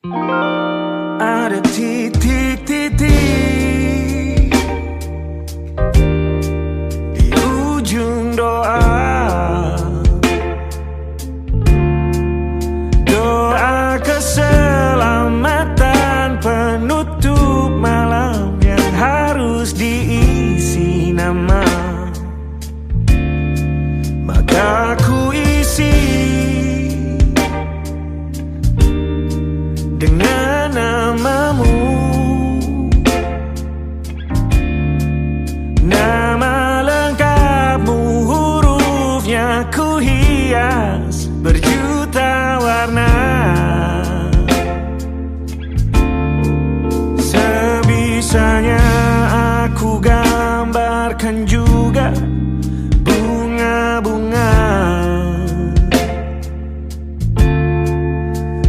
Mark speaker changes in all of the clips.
Speaker 1: Ada titik-titik di ujung doa, doa keselamatan penutup malam yang harus diisi nama. Maka ku isi dengan namamu, nama lengkapmu, hurufnya ku hias berjuta warna. Sebisanya aku gambarkan juga bunga-bunga,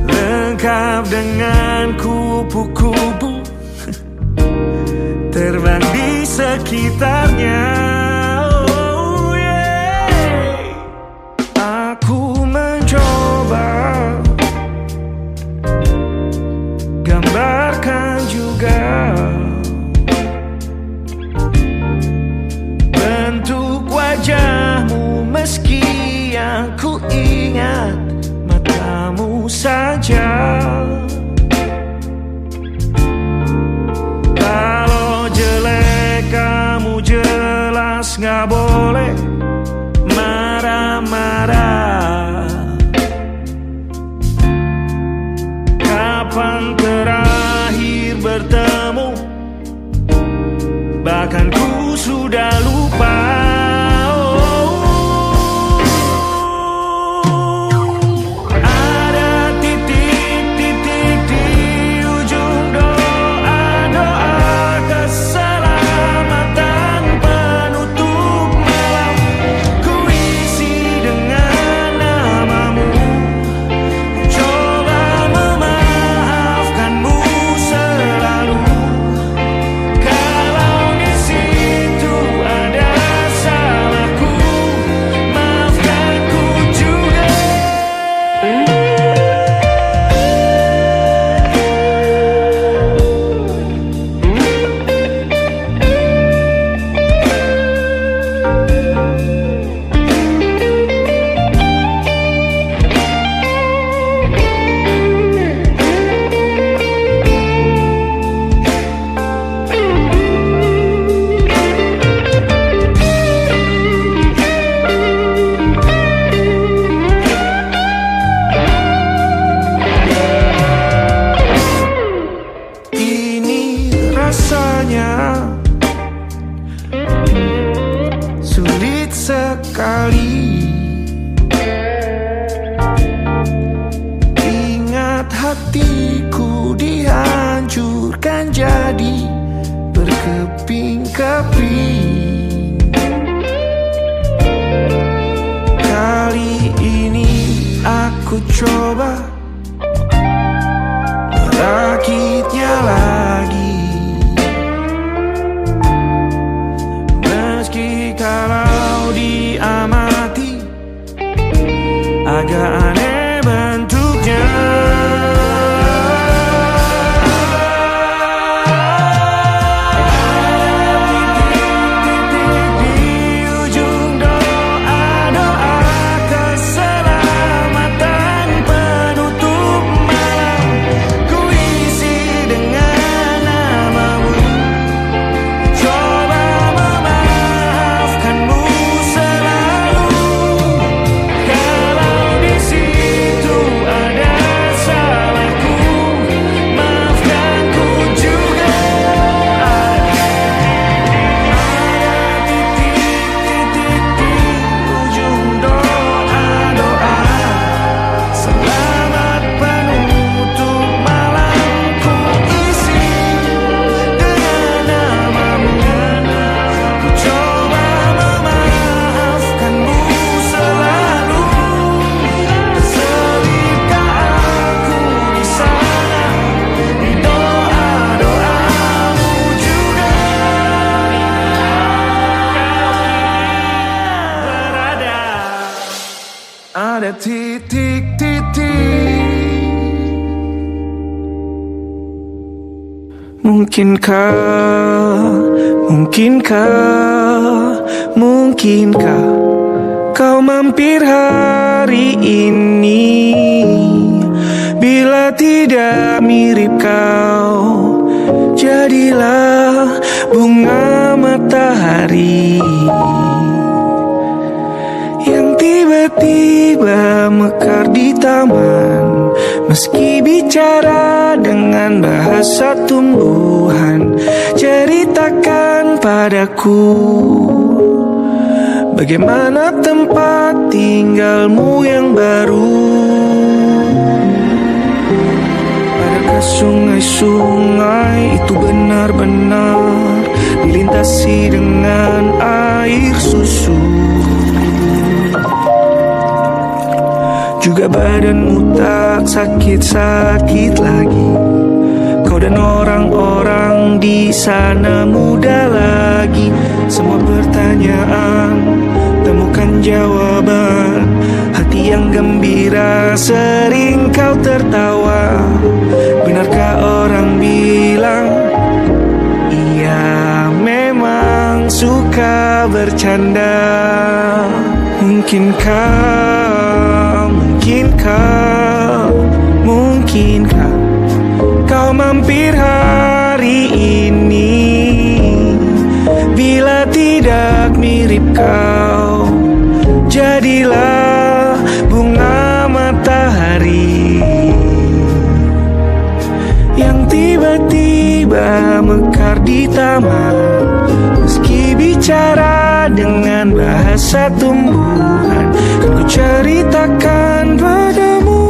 Speaker 1: lengkap dengan kupu-kupu terbang di sekitarnya. Oh yeah. Aku mencoba gambarkan juga bentuk wajahmu, meski yang ku ingat matamu saja. Kalau jelek kamu jelas gak boleh marah-marah. Kapan terakhir bertemu, bahkan ku sudah lupa. Rasanya sulit sekali ingat hatiku dihancurkan jadi berkeping-keping. Kali ini aku coba merakitnya lagi. Kalau diamati agak aneh bentuknya. Ada titik-titik Mungkinkah kau mampir hari ini? Bila tidak mirip kau, jadilah bunga matahari yang tiba-tiba mekar di taman. Meski bicara dengan bahasa tumbuhan, ceritakan padaku bagaimana tempat tinggalmu yang baru. Adakah sungai-sungai itu benar-benar dilintasi dengan air susu? Juga badanmu tak sakit-sakit lagi. Kau dan orang-orang di sana muda lagi. Semua pertanyaan temukan jawaban. Hati yang gembira sering kau tertawa. Benarkah orang bilang ia memang suka bercanda? Mungkinkah kau mampir hari ini? Bila tidak mirip kau, jadilah bunga matahari yang tiba-tiba mekar di taman. Meski bicara dengan bahasa tumbuhan, kan ku ceritakan padamu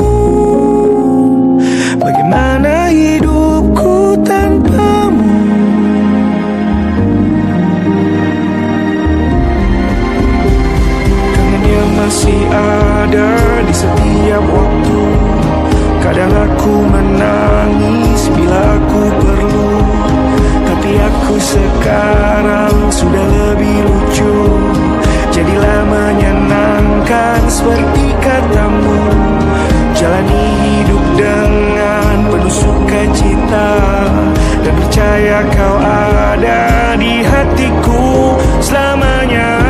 Speaker 1: bagaimana hidupku tanpamu. Kangennya masih ada di setiap waktu. Kadang aku menangis bila aku perlu, tapi aku sekarang sudah lebih lucu. Jadilah menyenangkan seperti katamu. Jalani hidup dengan penuh sukacita, dan percaya kau ada di hatiku selamanya.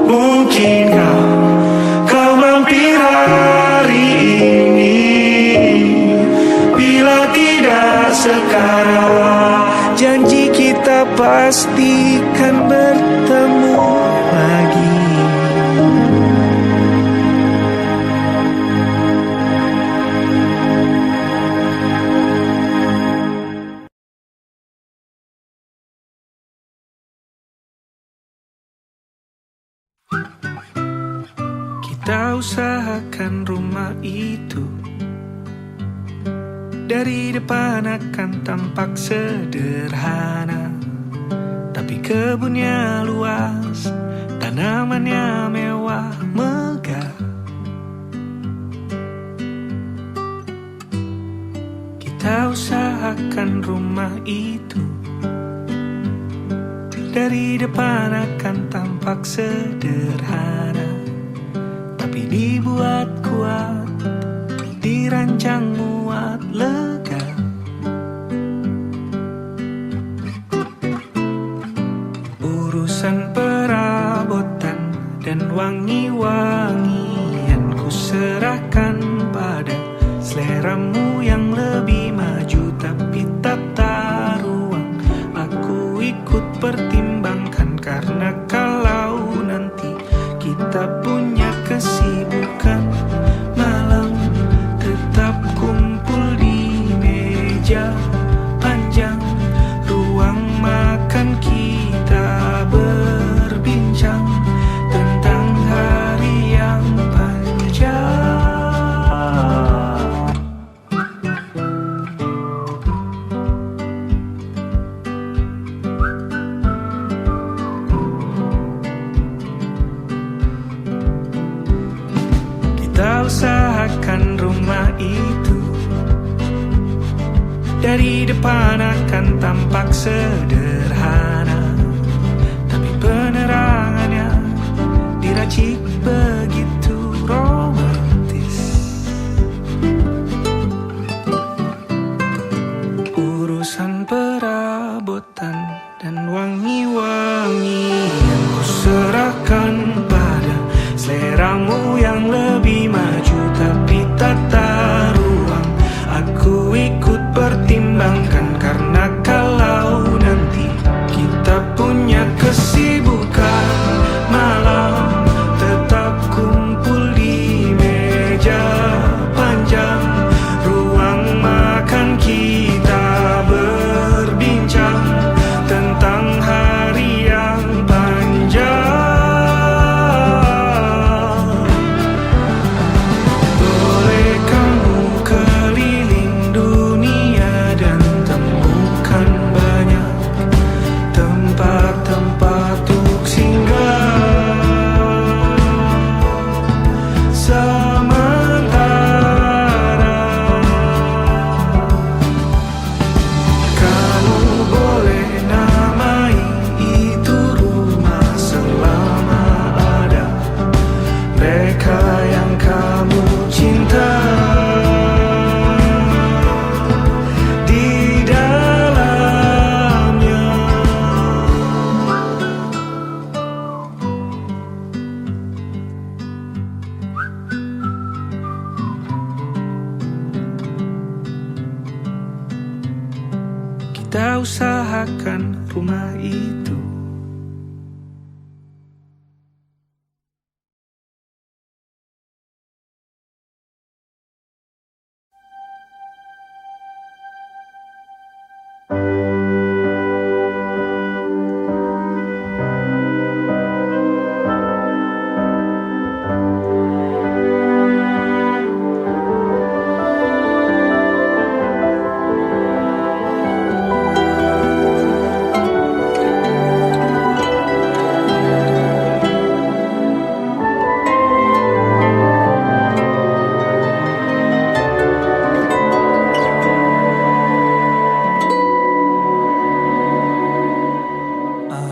Speaker 1: Mungkinkah kau mampir hari ini? Bila tidak sekarang, janji kita pastikan bertemu lagi. Kita usahakan rumah itu dari depan akan tampak sederhana, tapi kebunnya luas, tanamannya mewah megah. Kita usahakan rumah itu dari depan akan tampak sederhana, tapi dibuat kuat, dirancang muat lega. Urusan perabotan dan wangi-wangian ku serahkan pada seleramu yang lebih maju, tapi tata ruang aku ikut pertimbangkan. Karena kalau nanti kita punya kesibukan, malam tetap kumpul di meja panjang ruang makan, kita berbincang tentang hari yang panjang. usahakan rumah itu dari depan akan tampak sederhana, tapi penerangannya diracik begitu romantis. Urusan perabotan dan wangi-wangian ku serahkan pada seleramu yang lebih maju, tapi tata ruang aku ikut pertimbangkan, karena kalau nanti kita punya kesibukan malam, tetap kumpul di meja panjang ruang makan, kita berbincang tentang hari yang panjang. Boleh kamu keliling dunia dan temukan banyak tempat-tempat untuk singgah. Sementara kamu boleh namai itu rumah selama ada mereka yang kamu cinta di dalamnya. Kita usahakan rumah itu.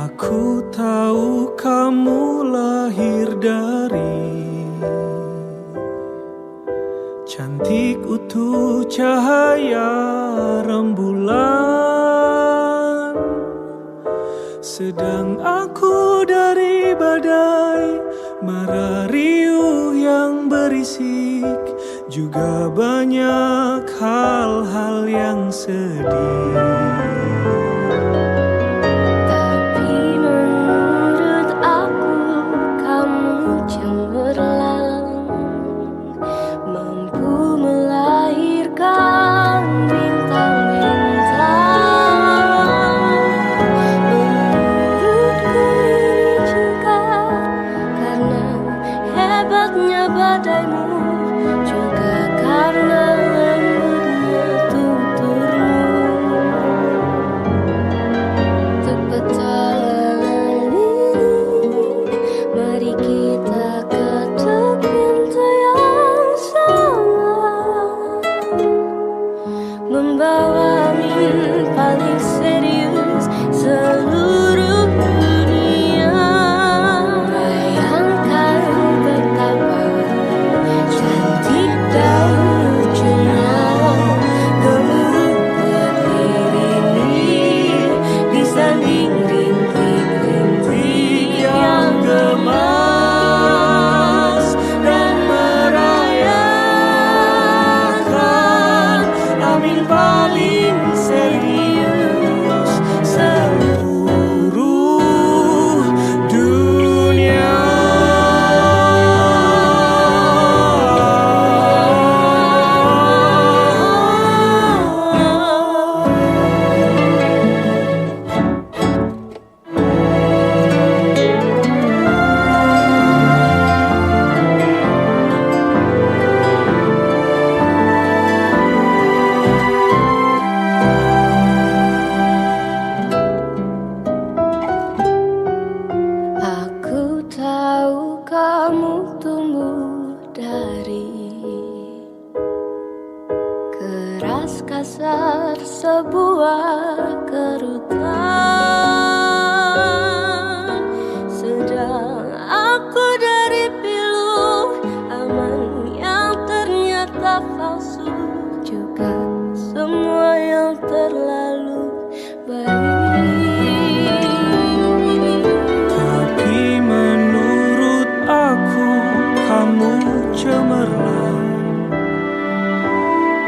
Speaker 1: Aku tahu kamu lahir dari cantik utuh cahaya rembulan, sedang aku dari badai mara riuh yang berisik, juga banyak hal-hal yang sedih.
Speaker 2: Badaimu juga karena lembutnya tuturmu, untuk petualangan ini mari kita ketuk pintu yang sama, membawa angin paling serius seluruh dunia. Bayangkan betapa
Speaker 1: cemerlang,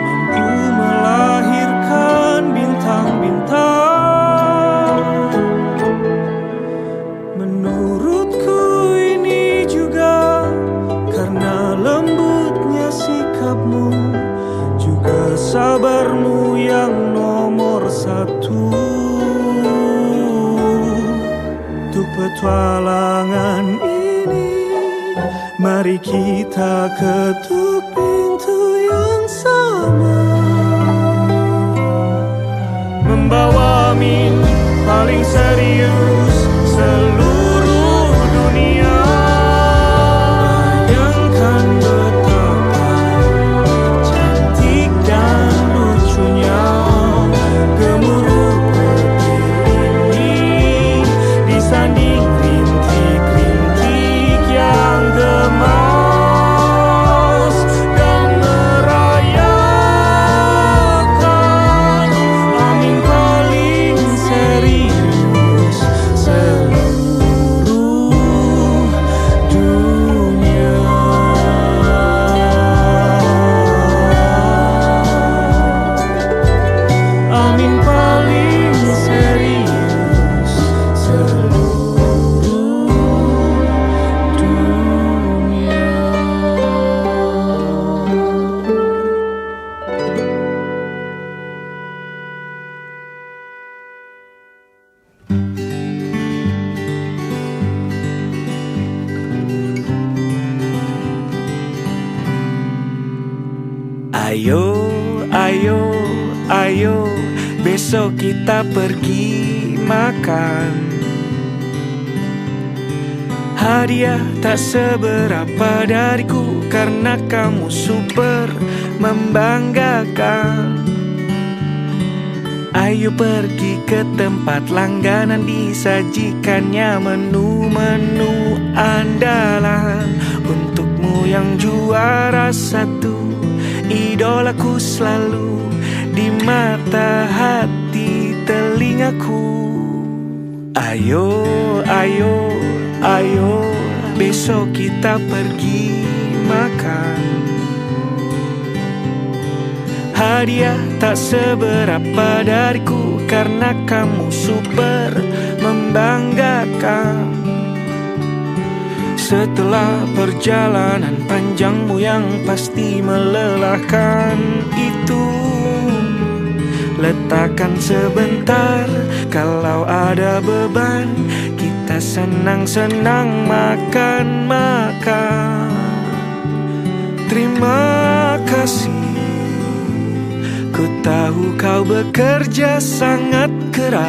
Speaker 1: mampu melahirkan bintang-bintang. Menurutku ini juga karena lembutnya sikapmu, juga sabarmu yang nomor satu. Untuk petualangan ini, mari kita ketuk pintu yang sama, membawa mimpi paling serius seluruh dunia. Bayangkan betapa cantik dan lucunya gemuruh petir ini disanding rintik-rintik yang gemas dan merayakan amin paling serius seluruh dunia. Amin paling serius seluruh dunia. Ayo, ayo, ayo, besok kita pergi makan. Hadiah tak seberapa dariku karena kamu super membanggakan. Ayo pergi ke tempat langganan, disajikannya menu-menu andalan. Untukmu yang juara satu, idolaku selalu di mata hati telingaku. Ayo, ayo, ayo, besok kita pergi makan. Hadiah tak seberapa dariku karena kamu super membanggakan. Setelah perjalanan panjangmu yang pasti melelahkan itu, letakkan sebentar. Kalau ada beban, kita senang-senang makan-makan. Terima kasih, ku tahu kau bekerja sangat keras.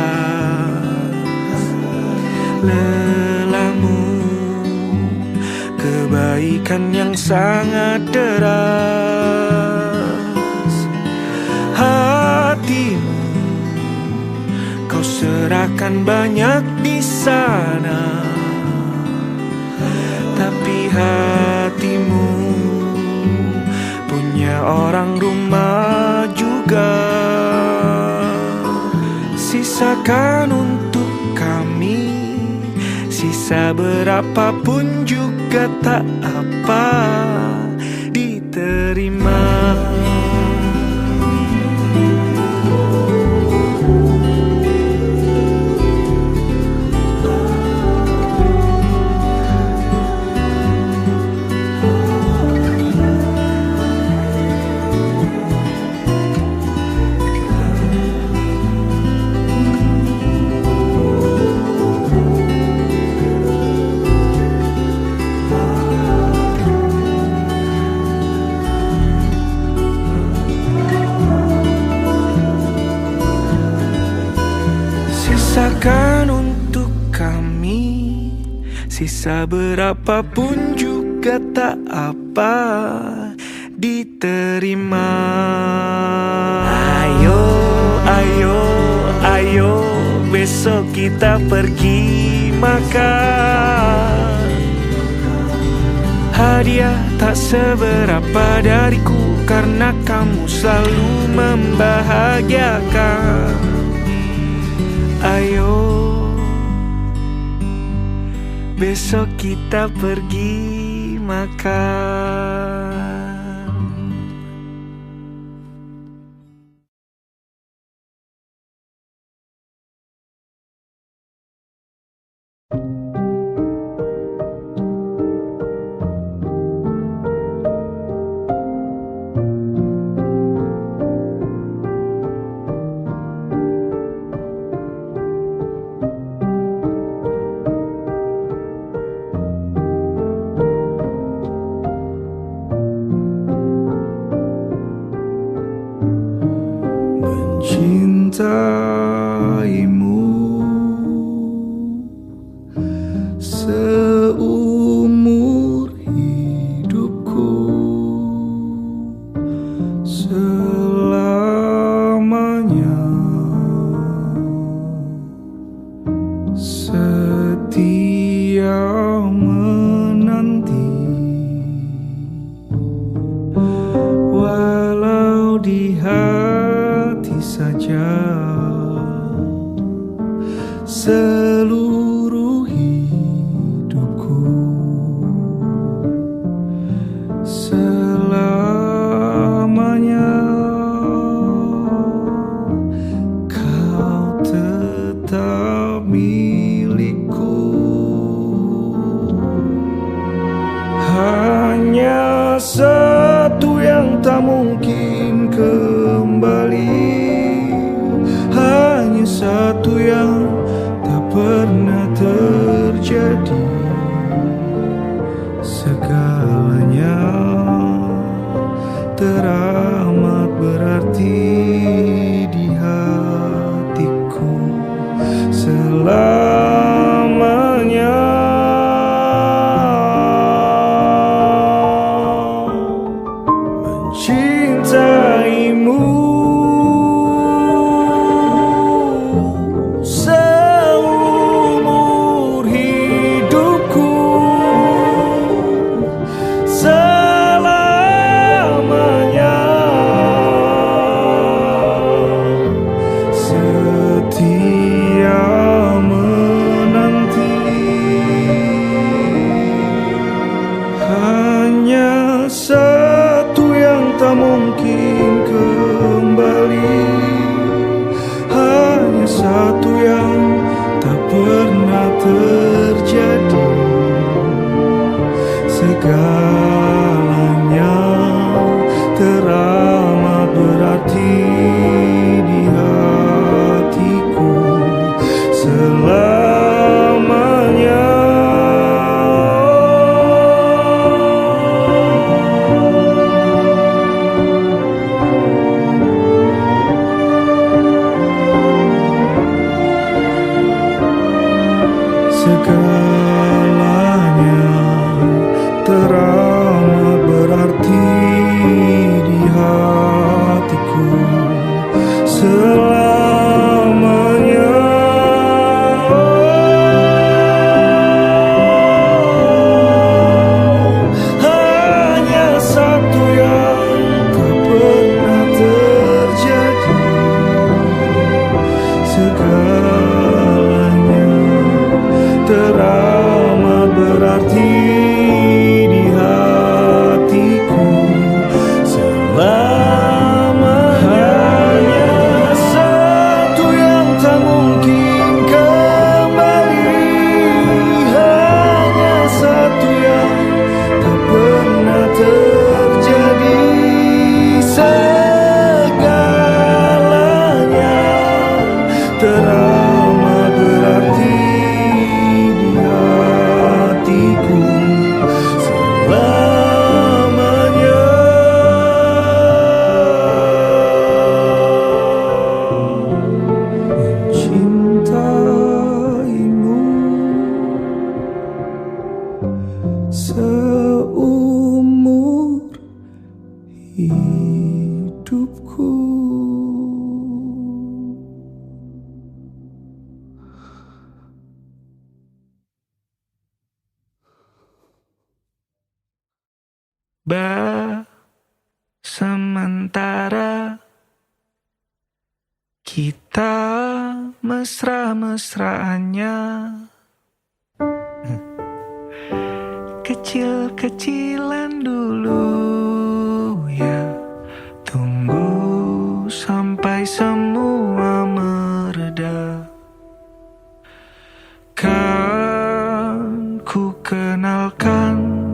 Speaker 1: Lelahmu, kebaikan yang sangat deras. Hatimu kau serahkan banyak di sana, tapi hatimu punya orang rumah juga. Sisakan untuk kami, sisa berapapun juga tak apa, diterima. Sisakan untuk kami, sisa berapapun juga tak apa, diterima. Ayo, ayo, ayo, besok kita pergi makan. Hadiah tak seberapa dariku karena kamu selalu membahagiakan. Ayo, besok kita pergi makan. selamanya kau tetap milikku. Hanya satu yang tak mungkin kembali, hanya satu yang tak pernah terjadi. Segalanya teramat berarti di hatiku selamanya. Mencintaimu seumur hidupku, selamanya setia menanti. Hanya satu yang tak mungkin kembali, hanya satu yang tak pernah terjadi. Segalanya teramat berarti di hatiku selamanya. Segalanya teramat berarti di hatiku selamanya. Hanya satu yang tak pernah terjadi. Segalanya teramat berarti di hatiku selamanya. Hanya satu yang tak mungkin kembali, hanya satu yang tak pernah terjadi. Segalanya teramat berarti di hatiku selamanya. Mencintaimu seumur hidupku. Sementara kita mesra-mesraannya, kecil-kecilan dulu ya. Tunggu sampai semua mereda. Kan ku kenalkan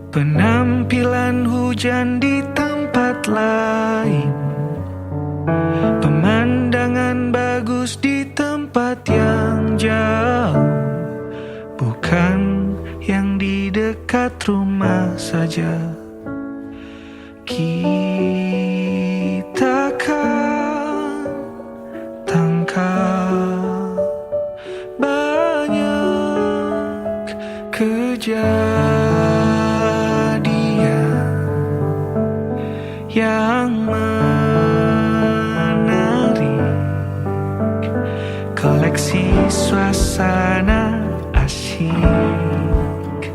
Speaker 1: penampilan hujan di tempat lain, pemandangan bagus di tempat yang jauh, bukan yang di dekat rumah saja. Kita kan tangkap banyak kejadian yang menarik, koleksi suasana asyik,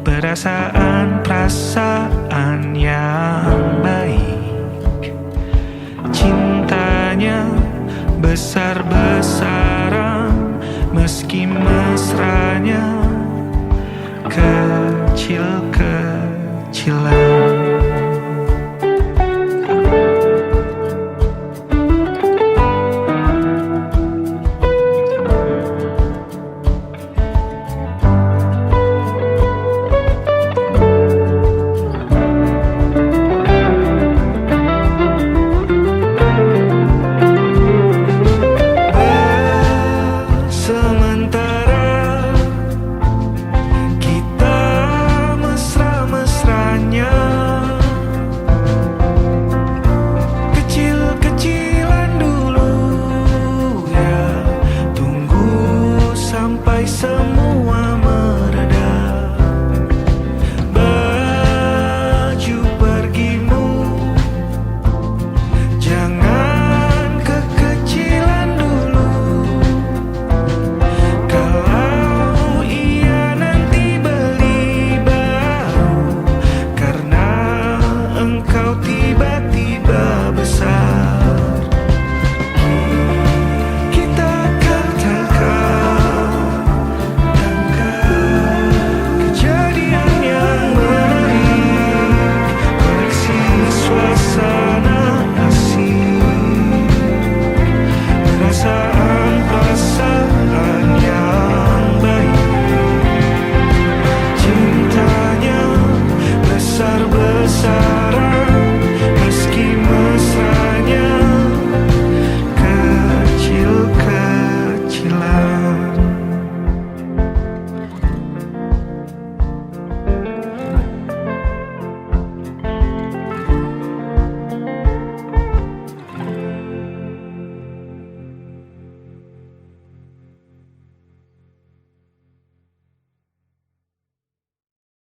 Speaker 1: perasaan yang baik. Cintanya besar-besaran, meski mesranya kecil-kecil. hilang.